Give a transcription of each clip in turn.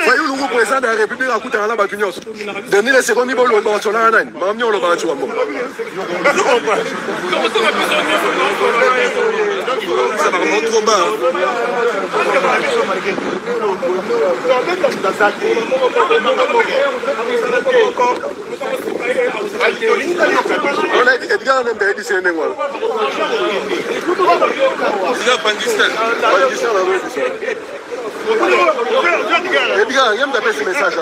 Fayulu président de la République a coûté à la Bacunos. Denis les secondes niveaux le Barcelona, Mamio le Barcelona. Ça va vraiment trop bas. On a dit Edgar n'a pas dit c'est un Négois. C'est un Pakistan. Edgar, il y a un petit message.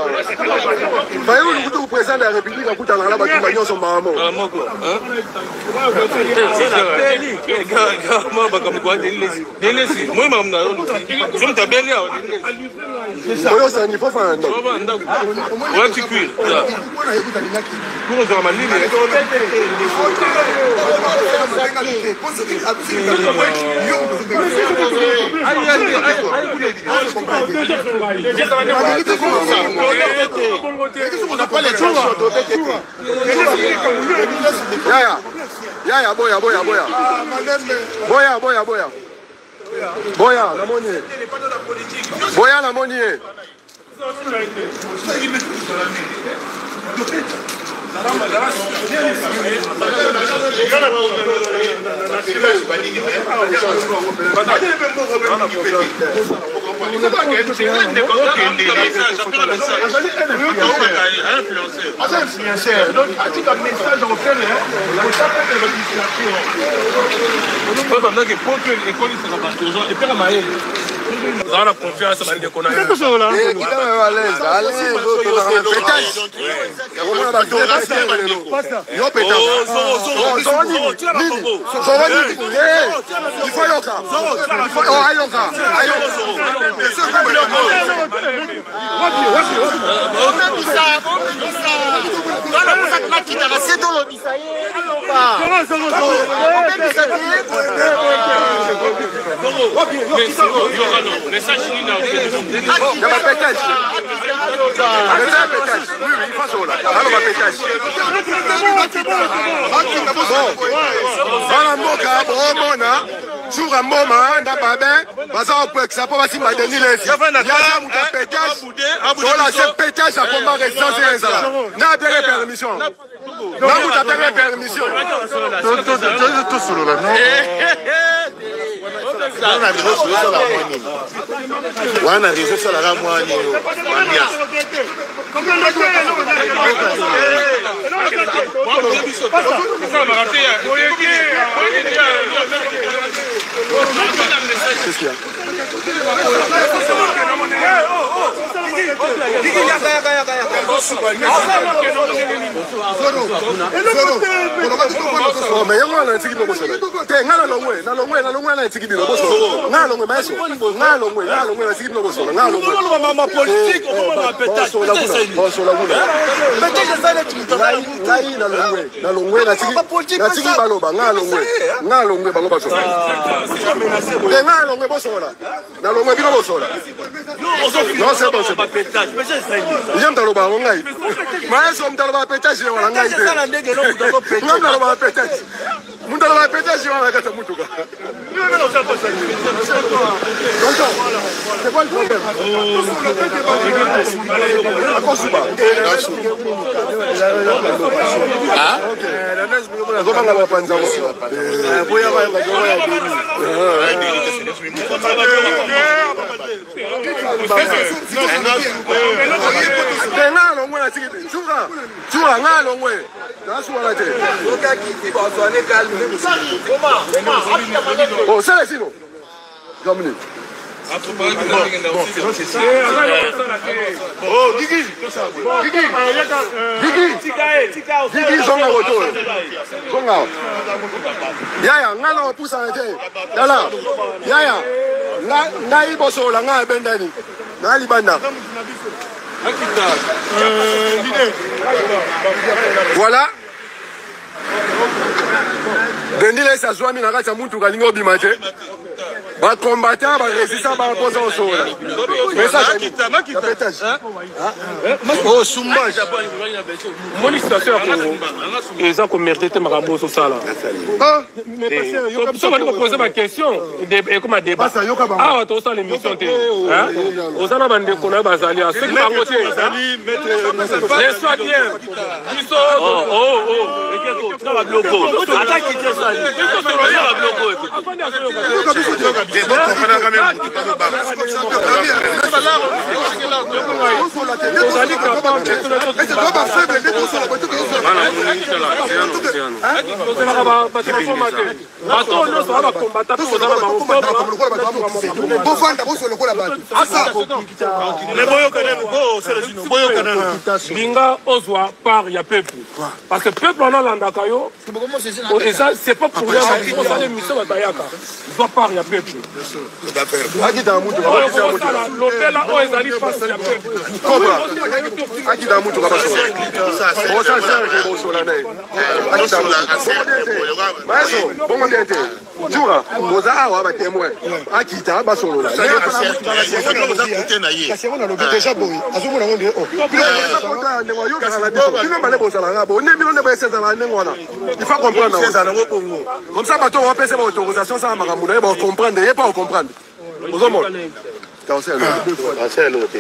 Le président de la République a coûté à la Bacunos son maman. Boya, la monnaie. Boya, la monnaie. Dans la confiance, ça va être qu'on a. C'est quoi le problème? Oh, ça c'est sinon. Dominique. Oh, Guigui. Guigui, zonga roto. Zonga. Yaya, ngalo pousa nte. Yala. Yaya. Na iboso la nga bendani. Na libanda. Voilà. Dendile sa zwami na kati ya muntu kalingo bimate. ba combattant ba résistant ba poser au sol. Mais ça oh Sumba mon situation à Congo ils ont commercé te marabo sur ça là mais parce que ça va nous poser ma question et comme un débat ah toi ça l'émission t hein osana bande kona bazali à ceux qui par côté laisse-toi bien ça va bloquer attaque qui ça va Binga ozwa par ya peuple parce que peuple on a landakayo et ça c'est pas pour rien on ça les missions batayaka doit par ya peuple akita mutu l'opéra o ezali face ya peuple akita mutu kaba so on ça Serge Bosolane akita maso bon bien été Jura boza awa ba témoin akita ba solo la kasi on a le déjà boy azomona on dit oh il faut comprendre comme ça bateau on peut faire autorisation ça makambo na ba comprendre et pas comprendre ozomona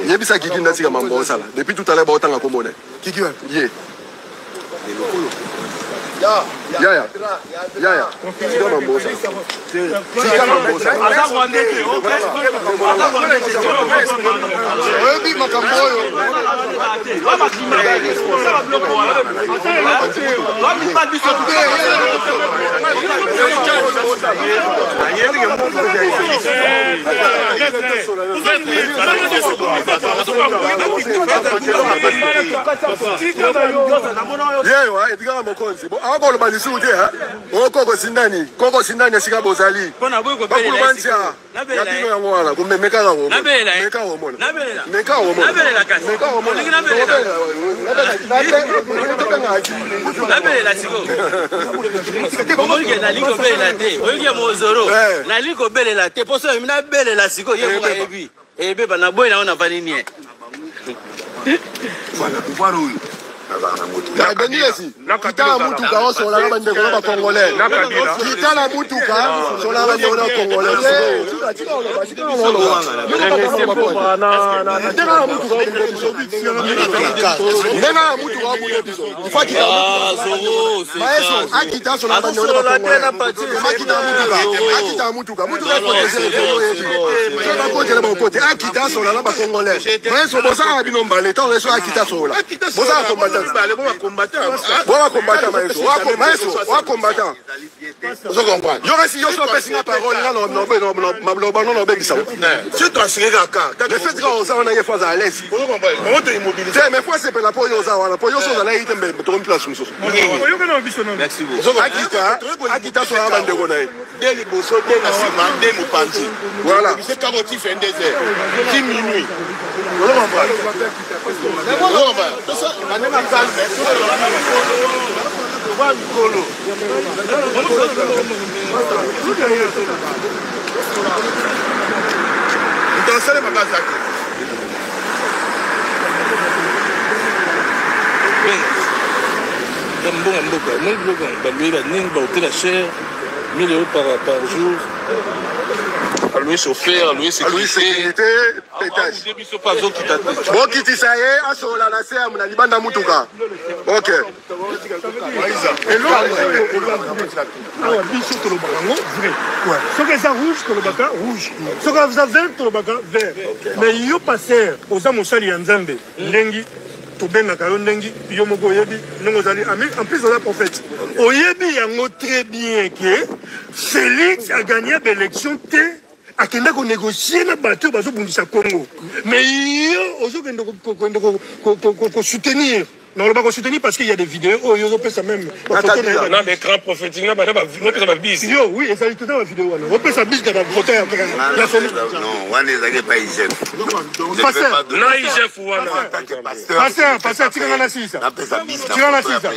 yebisa kiki ndasi ka mambo sala depuis tout à l'heure ba otanga komona kiki ye ya sika mambo sala sika mambo sala oyebi makambo oyo yewa etikala mokonzi akoloba lisusu te okoko sindani esika bozali bakulubantia ya bino yango wana kumemekaka kitala mutuka osola na bandeko na bakongolais kitala mutuka osola na bandeko na bakongolais combattant. Je comprends. Il y aurait si je suis passé la parole, c'est toi, c'est le fait qu'on a fois à l'aise. Mais fois c'est la police, la police, on a été une place. Merci beaucoup. Akita sur la bande de Gonaï. Voilà. C'est carotif un désert. 10 minuit. par jour. À lui chauffeur, à lui sécurité, pétage. Bon, qui dit ça y est, à son la nacée, à mon alibanda mutuka. Ok. et l'autre ce que ça rouge que le baka rouge ce que vous avez vert le baka vert mais il y a passé aux amosali en Zambie lengi tobengaka yo ndenge yo moko oyebi ndenge ozali en plus oza prophète oyebi yango très bien que Félix a gagné l'élection te akenda ko négocier na bato bazobundisa Congo mais yo ozokende ko soutenir. Non, on ne va pas soutenir parce qu'il y a des vidéos. Oh, ils ont fait ça même. Non, mais grand prophétique, on peut ça bis. Oui, et ça tout dans la vidéo. On peut ça bis quand on vote. Non, on n'est pas IGF. Pasteur. Non, IGF ou on. Pasteur, tu vas assis ça. Tu vas assis ça.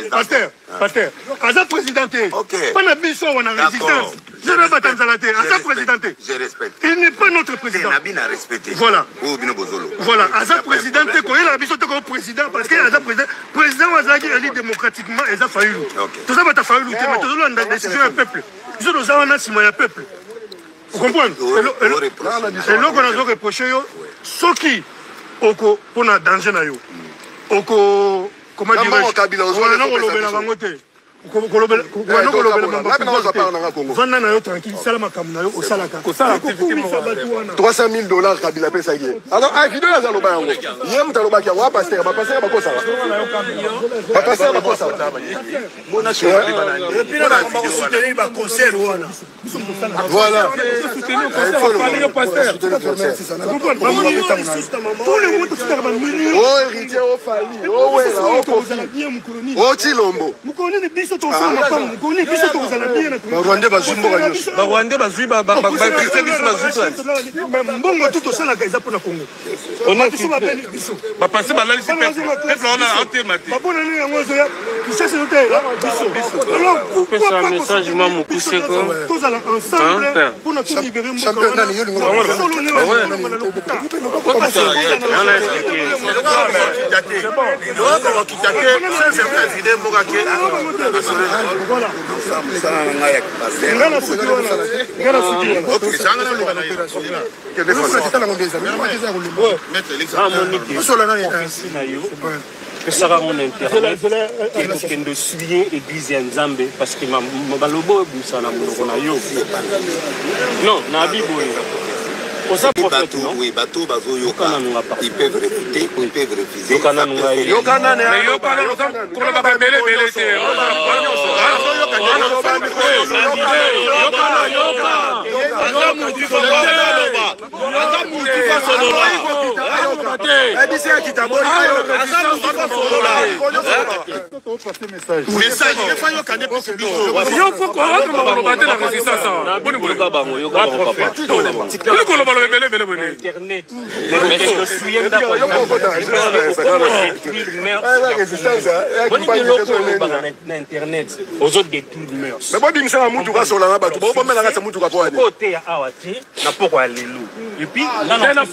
Pasteur. Azat présidenté. Pas la bis, on a résistance. Je ne vais pas t'enzalater. Asa président. Je respecte. Il n'est pas notre président. Nabina respecté. Voilà. Voilà. Asa président, quand il a mis son président, parce qu'il y a un président. Président Azaki élu démocratiquement, il a fallu. Tout ça va fallu lutter, mais tout ça, on a décidé un peuple. Nous avons un peuple. Vous comprenez? Et là, on a reproché, ce qui, pour un danger, comment dire, vanda na yo tranquille sala makambo na yo osalaka $300,000 Kabila pesa ye alors ah vidéo za loba yango ye mutaloba ki wa pasteur ba pasteur ba kosa ba pasteur ba kosa mona shori banani et puis là on va soutenir ba concert wana voilà soutenir le pasteur pour le monde tout ça ba million oh héritier oh famille oh ouais là oh kofi oh chilombo mukoni ni biso to sama pa mukoni biso to za la bien na Rwanda bazumbo kanyo ba Rwanda bazui ba Christian biso bazui mbongo tout to sala kaza pona Congo on a biso ba beli biso ba passer ba lali peuple on a automatiquement ba bona ni yango zo ya kisasa yote biso alors pourquoi pas message mamu kuseko to za ensemble pour nous libérer mon championnat ni yolingo ça va mon internet et de suivre église Nzambe parce que malobo ça na monoko yo non na biboye oui, bateau, ils peuvent réfuter, ils peuvent refuser. Internet. Internet. Aux autres des trucs de mœurs. Mais moi, je suis un moutou à Solana, je suis un moutou à quoi? Côté à Awati, n'a pas quoi aller loup. Et puis, là, on a pas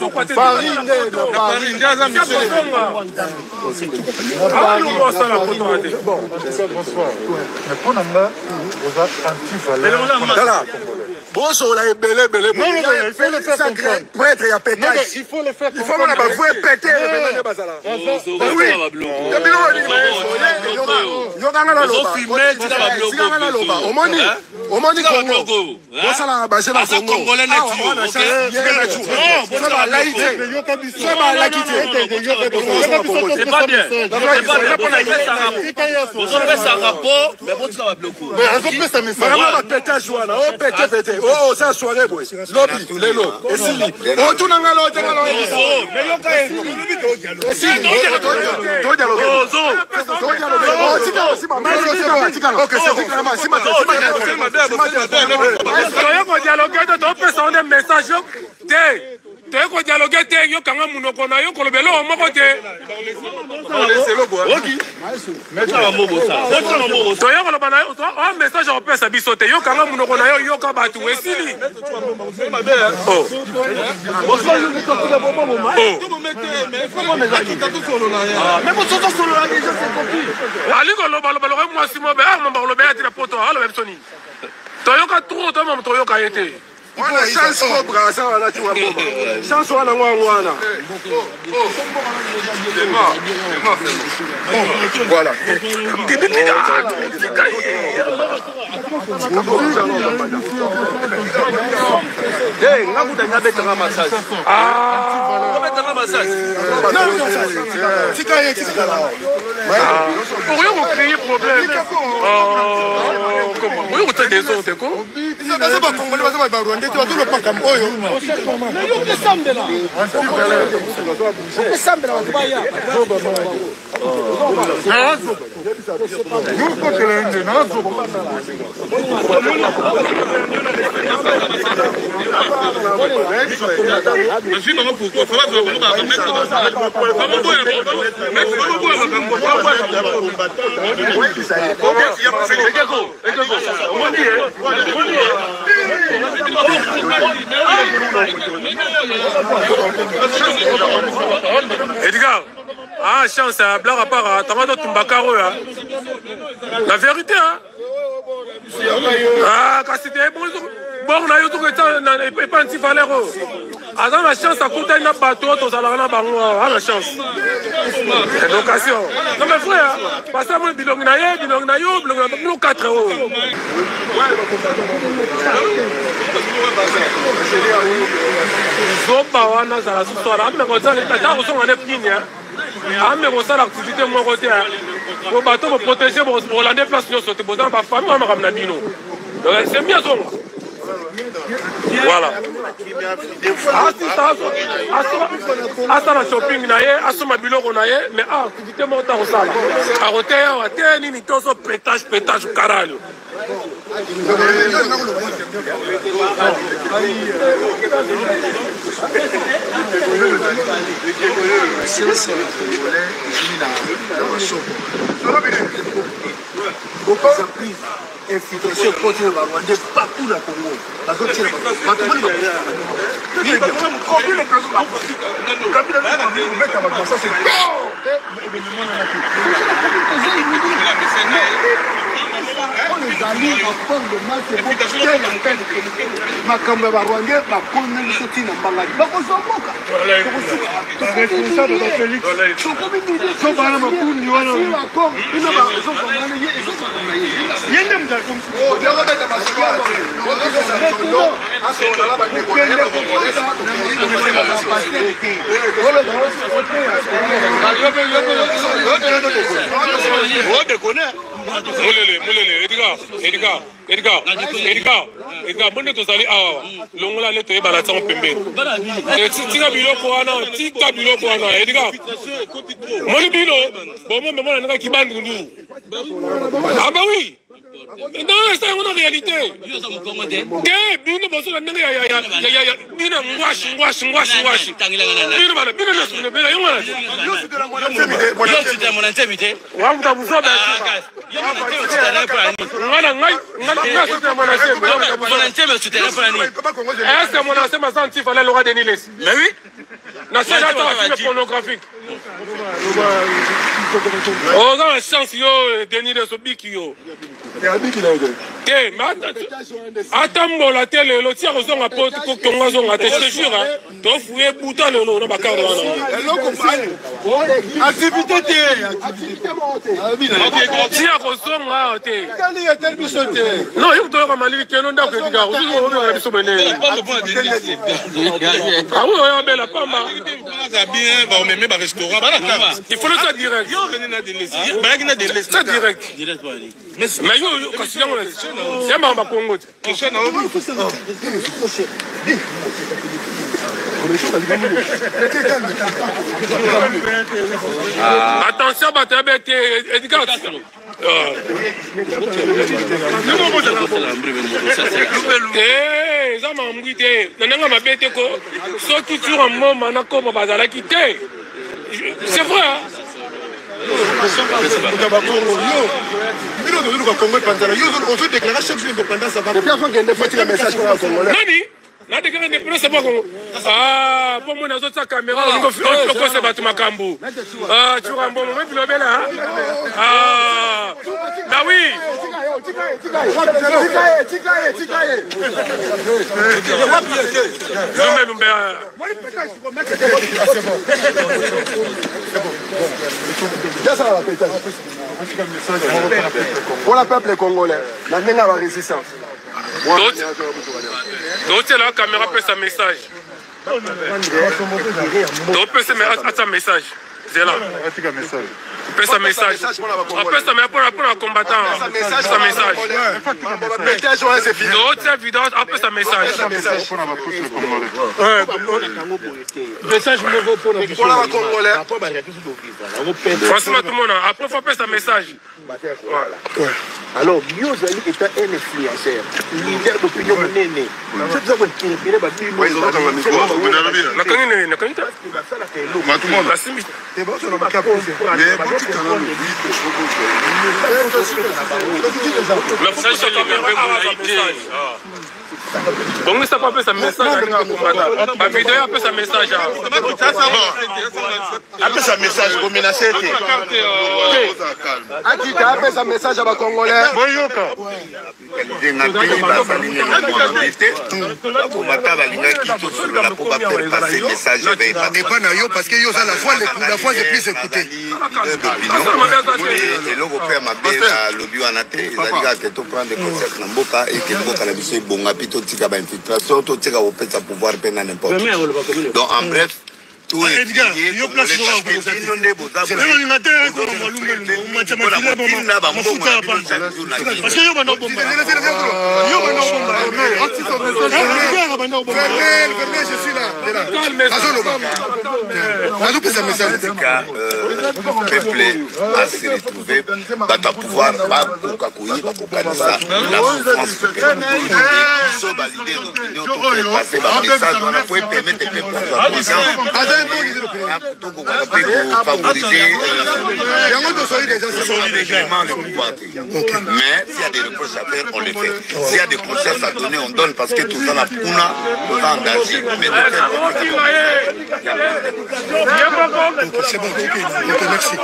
bonjour, là, belé. Non, il faut le faire comprendre. Prêtre, il y a pétage. Il faut le faire comprendre. Il faut qu'on a péter. Oui. Oh, ça soirée, boy. Lobby, Lelo. Et si, oh, tout n'a pas l'autre. Mais yo, Voilà, chance cobra, ça va là, tu vois. Chance wana wana. Voilà. Hey, ngabuda nyabetanga massage. Ah, ngabetanga massage. Tika là. Pour yo créer problème. Comment? Vous avez des autres quoi? Ça va congolais, ça va Rwanda, tu vas tout le pas comme oyo. Mais yo que sambe là. Que sambe là, tu vas y aller. Nous pas que l'un nazo. Je suis pas pourquoi ça va mettre Edgar, ah, chance, blague à part, t'as pas Tumbakaro, la vérité, hein. Ah, quand c'était bon, on a eu tout le temps, et pas un petit valeur. Attends, la chance, ça coûte un bateau, tout ça, la chance. Éducation. Non, mais frère, parce que moi, bilong na yo, bilong 4 euros. Zoba wana za la soirée, mais quand ça les tata sont en épine hein. Ah mais quand ça l'activité moi côté hein. Au bateau pour protéger pour Hollandais place nous sauter dans ma famille on ramène bino. Donc c'est bien ça. Voilà. Asa na shopping na ye, asoma biloko na ye, mais activité monta au sala. A hôtel, hôtel ni toso pétage caralho. Infiltration contre le Rwandais partout dans le Congo. Parce que c'est Edgar, bonne to sali awa. Longola le to bala tsan pembe. Tika biloko wana, Edgar. Moni bilo, bon moi maman na ki bandundu. Ah bah oui. Non, c'est une réalité. Bino boso na ndenge ya bino ngwashi. Bino bana bino na sune bela yongana. Yo c'était mon intimité. Wa mutabuza ba. Ngana ngai c'était mon intimité. Mon intimité c'était la planie. Est-ce que mon intimité m'a senti fallait le roi de Niles? Mais oui. Na c'est là ta film pornographique. Oh, dans la chance yo Denis de Sobiki yo. Attends, la télé, le tir aux hommes à porte pour qu'on va zonga, je te jure, tu as fouillé bouton le nom, activité, tir aux hommes à non, il doit ramener le non d'accord, ah oui, on a la pamba. Il faut le faire direct. C'est direct. Mais yo, attention, Edgar. C'est vrai, hein? Na déclaré indépendance c'est pas Congo. Ah, pour moi dans autre caméra, on fait c'est battu Makambo. Ah, tu vois bon moment puis le bela. Ah, bah oui. Pour le peuple congolais, maintenant la résistance. Donc la caméra peut sa message. Donc peut sa message. C'est là. Peut sa message. Après ça pour un combattant. Sa message. Donc cette vidéo après sa message. Message nouveau pour le Congolais. Franchement tout le monde après faut faire sa message. Voilà. Alors, Mio Zali est un influenceur, leader d'opinion menée. C'est ça qu'on Bon, ça peut appeler un message à combattre. Ma vidéo appelle un message à. Appelle ça message pour menacer. Akita appelle ça message à ma Congolais. Parce que yo la fois les plus écoutées. Et l'Européen m'a bien le bio en athée, c'est-à-dire que tu prends des concerts dans Boka et que Boka n'a pas bon apito tika ba infiltration, tout tika au fait ça pouvoir peine n'importe. Donc en bref, tout est lié. Yo place sur c'est l'ordinateur ko malunga matematika ba mafuta hapa. Parce que yo bana bomba. Yo bana bomba. Je suis là. Peuple à se retrouver, à pouvoir ça. La souffrance ils sont validés l'opinion pour passer par le message, on a pu permettre que pour favoriser mais s'il y a des reproches à faire, on les fait. S'il y a des conseils à donner, on donne parce que tout ça, la pouna, tout ça en danger. C'est bon, ok, merci.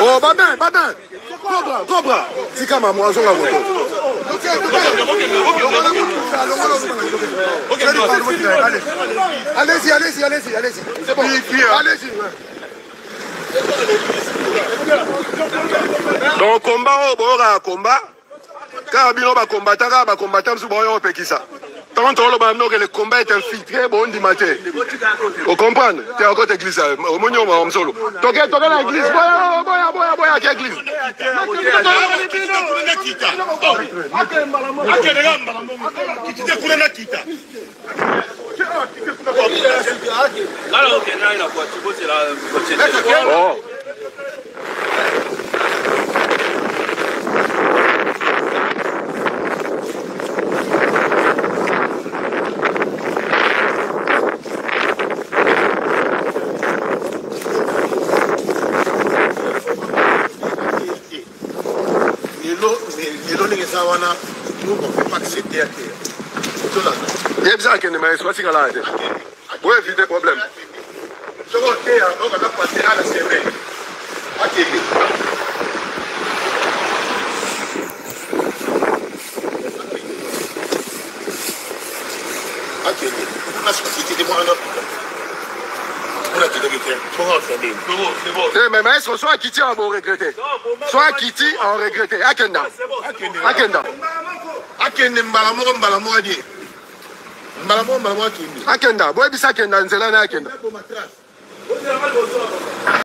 Oh, Babin, Cobra, c'est comme un moison à moto. Allez-y. C'est bon. Allez-y. Donc, combat, Carabino va combattre, Tant que le combat est infiltré, bon, dit matin. Vous comprenez? Tu es encore église. Au moment où on solo. Tu es à l'église. Boya, qui église? Il y a besoin qu'il y ait des choses qui sont là. Oui, éviter des problèmes. Je vais passer à la semaine. Mais maestro, soit Kitty on va regretter. Soit Kitty on va regretter. Akenda. Akenda. Boy bisa Akenda nzela na Akenda.